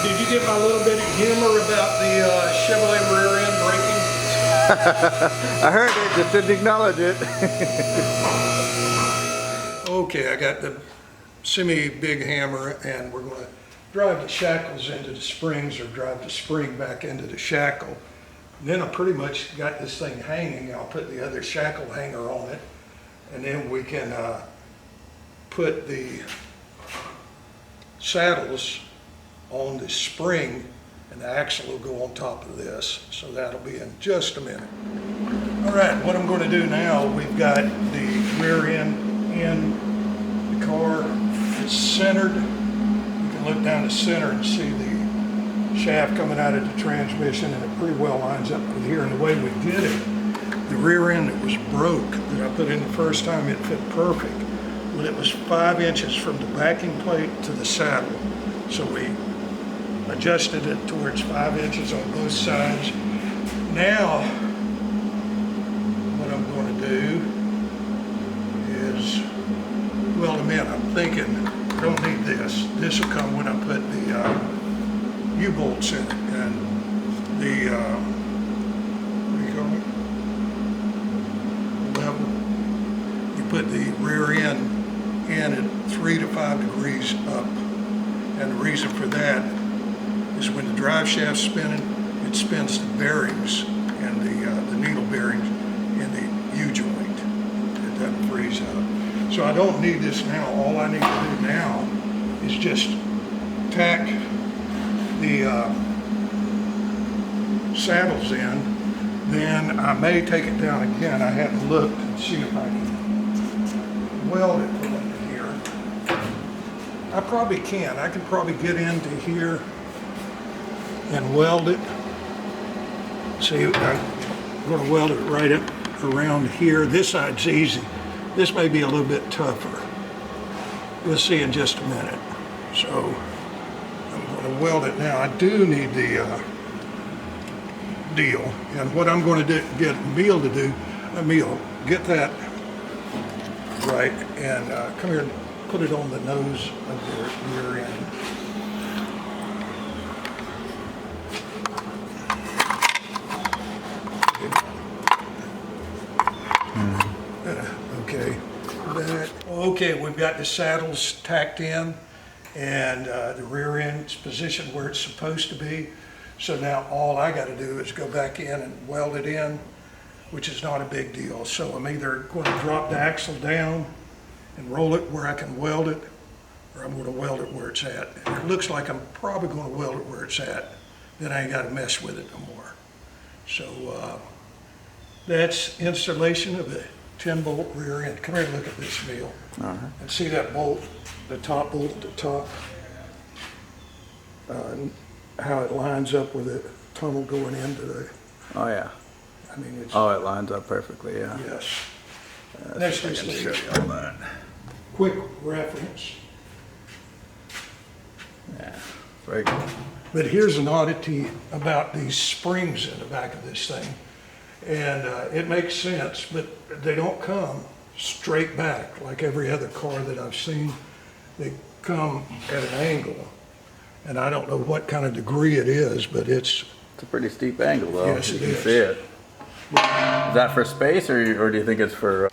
Did you get my little bit of humor about the Chevrolet rear end braking? I heard it, just didn't acknowledge it. Okay, I got the semi-big hammer, and we're going to drive the shackles into the springs, or drive the spring back into the shackle. And then I pretty much got this thing hanging. I'll put the other shackle hanger on it, and then we can put the saddles on the spring, and the axle will go on top of this. So that'll be in just a minute. All right, what I'm going to do now, we've got the rear end in the car. It's centered. You can look down the center and see the shaft coming out of the transmission, and it pretty well lines up with here. And the way we did it, the rear end that was broke that I put in the first time, it fit perfect. Well, it was 5 inches from the backing plate to the saddle. So we adjusted it to where it's 5 inches on both sides. Now, what I'm going to do is weld them in. I'm thinking, I don't need this. This will come when I put the U-bolts in it, and the, what do you call it? Level. You put the rear end in at 3 to 5 degrees up. And the reason for that is when the drive shaft's spinning, it spins the bearings and the needle bearings in the U-joint. It doesn't freeze up. So I don't need this now. All I need to do now is just tack the saddles in. Then I may take it down again. I haven't looked and see if I can weld it from under here. I probably can. I can probably get into here and weld it. See, I'm going to weld it right up around here. This side's easy. This may be a little bit tougher. We'll see in just a minute. So I'm going to weld it now. I do need the deal. And what I'm going to get Emil to do, Emil, get that right, and come here and put it on the nose of the rear end. Okay. Okay, we've got the saddles tacked in, and the rear end's positioned where it's supposed to be. So now all I got to do is go back in and weld it in, which is not a big deal. So I'm either going to drop the axle down and roll it where I can weld it, or I'm going to weld it where it's at. And it looks like I'm probably going to weld it where it's at. Then I ain't got to mess with it no more. So that's installation of the 10-bolt rear end. Come here and look at this, Neil. And see that bolt, the top bolt at the top, how it lines up with the tunnel going into the... Oh yeah. I mean, it's... Oh, it lines up perfectly, yeah. Yes. That's just show you all that. Quick reference. Yeah, very good. But here's an oddity about these springs in the back of this thing. And it makes sense, but they don't come straight back like every other car that I've seen. They come at an angle. And I don't know what kind of degree it is, but it's a pretty steep angle though. Yes, you it can is. see it. Is that for space, or do you think it's for...